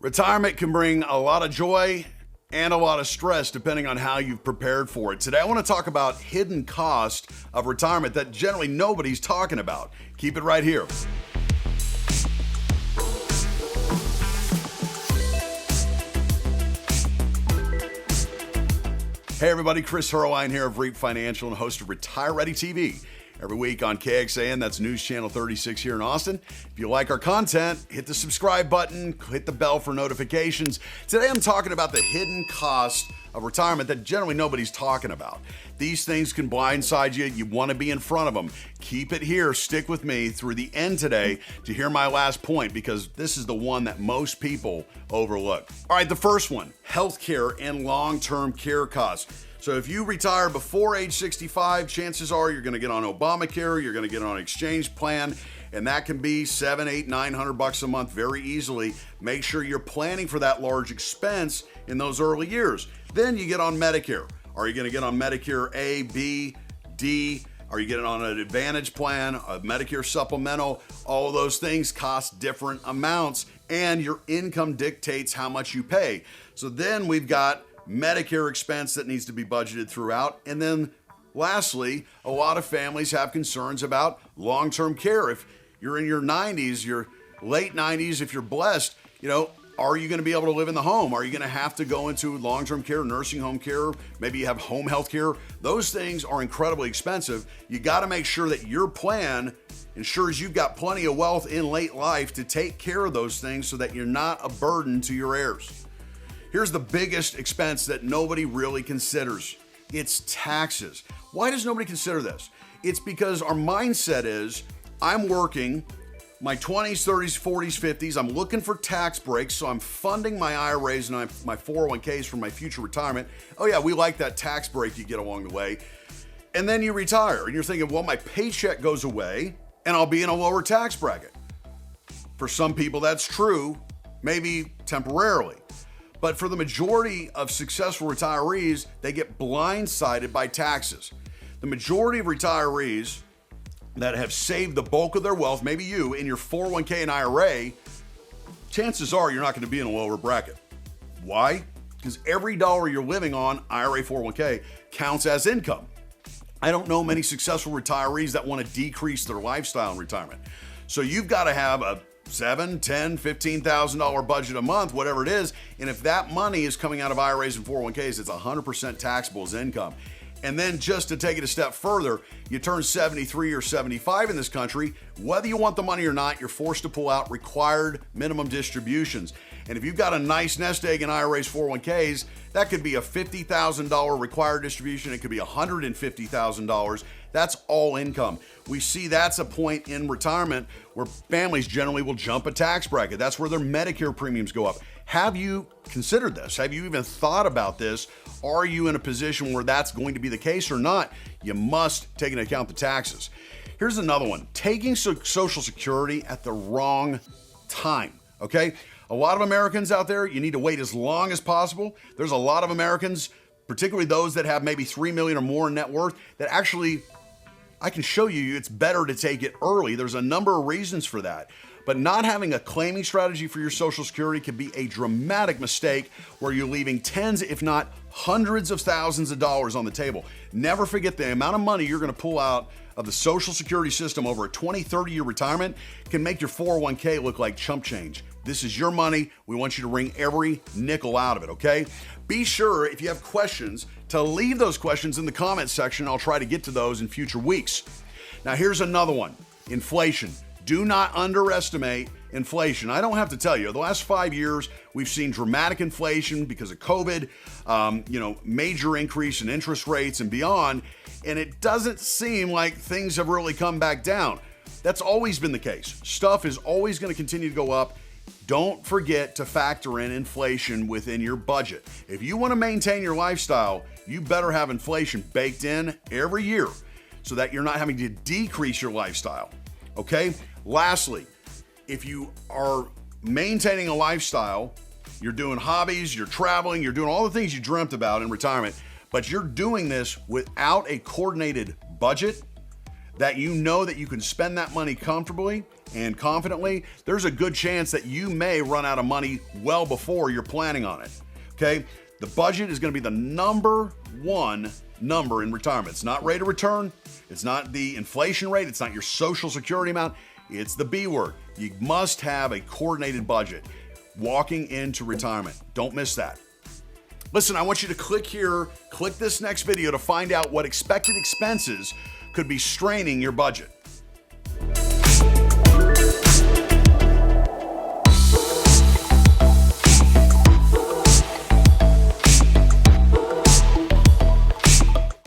Retirement can bring a lot of joy and a lot of stress depending on how you've prepared for it. Today I want to talk about hidden cost of retirement that generally nobody's talking about. Keep it right here. Hey everybody, Chris Herline here of REAP Financial and host of Retire Ready TV. Every week on KXAN, that's News Channel 36 here in Austin. If you like our content, hit the subscribe button, hit the bell for notifications. Today I'm talking about the hidden cost of retirement that generally nobody's talking about. These things can blindside you. You want to be in front of them. Keep it here. Stick with me through the end today to hear my last point because this is the one that most people overlook. All right, the first one, healthcare and long-term care costs. So if you retire before age 65, chances are you're going to get on Obamacare, you're going to get on an exchange plan, and that can be $700, $800, $900 a month very easily. Make sure you're planning for that large expense in those early years. Then you get on Medicare. Are you going to get on Medicare A, B, D? Are you getting on an Advantage plan, a Medicare supplemental? All of those things cost different amounts, and your income dictates how much you pay. So then we've got Medicare expense that needs to be budgeted throughout. And then lastly, a lot of families have concerns about long-term care. If you're in your 90s, your late 90s, if you're blessed, are you going to be able to live in the home? Are you going to have to go into long-term care, nursing home care? Maybe you have home health care. Those things are incredibly expensive. You got to make sure that your plan ensures you've got plenty of wealth in late life to take care of those things so that you're not a burden to your heirs. Here's the biggest expense that nobody really considers. It's taxes. Why does nobody consider this? It's because our mindset is, I'm working my 20s, 30s, 40s, 50s. I'm looking for tax breaks, so I'm funding my IRAs and my 401ks for my future retirement. Oh yeah, we like that tax break you get along the way. And then you retire, and you're thinking, well, my paycheck goes away, and I'll be in a lower tax bracket. For some people, that's true, maybe temporarily. But for the majority of successful retirees, they get blindsided by taxes. The majority of retirees that have saved the bulk of their wealth, maybe you, in your 401k and IRA, chances are you're not going to be in a lower bracket. Why? Because every dollar you're living on, IRA, 401k, counts as income. I don't know many successful retirees that want to decrease their lifestyle in retirement. So you've got to have a $7,000, $10,000, $15,000 budget a month, whatever it is. And if that money is coming out of IRAs and 401ks, it's 100% taxable as income. And then just to take it a step further, you turn 73 or 75 in this country, whether you want the money or not, you're forced to pull out required minimum distributions. And if you've got a nice nest egg in IRAs, 401ks, that could be a $50,000 required distribution. It could be $150,000. That's all income. We see that's a point in retirement where families generally will jump a tax bracket. That's where their Medicare premiums go up. Have you considered this? Have you even thought about this? Are you in a position where that's going to be the case or not? You must take into account the taxes. Here's another one. Taking Social Security at the wrong time, okay? A lot of Americans out there, you need to wait as long as possible. There's a lot of Americans, particularly those that have maybe $3 million or more in net worth, that actually, I can show you it's better to take it early. There's a number of reasons for that. But not having a claiming strategy for your Social Security can be a dramatic mistake where you're leaving tens, if not hundreds of thousands of dollars on the table. Never forget the amount of money you're going to pull out of the Social Security system over a 20, 30-year retirement can make your 401k look like chump change. This is your money. We want you to wring every nickel out of it, okay? Be sure, if you have questions, to leave those questions in the comments section. I'll try to get to those in future weeks. Now, here's another one. Inflation. Do not underestimate inflation. I don't have to tell you, the last 5 years, we've seen dramatic inflation because of COVID, major increase in interest rates and beyond, and it doesn't seem like things have really come back down. That's always been the case. Stuff is always going to continue to go up. Don't forget to factor in inflation within your budget. If you want to maintain your lifestyle, you better have inflation baked in every year so that you're not having to decrease your lifestyle. Okay? Lastly, if you are maintaining a lifestyle, you're doing hobbies, you're traveling, you're doing all the things you dreamt about in retirement, but you're doing this without a coordinated budget, that you know that you can spend that money comfortably and confidently, there's a good chance that you may run out of money well before you're planning on it. Okay? The budget is going to be the number one number in retirement. It's not rate of return. It's not the inflation rate. It's not your Social Security amount. It's the B word. You must have a coordinated budget walking into retirement. Don't miss that. Listen, I want you to click here, click this next video to find out what expected expenses could be straining your budget.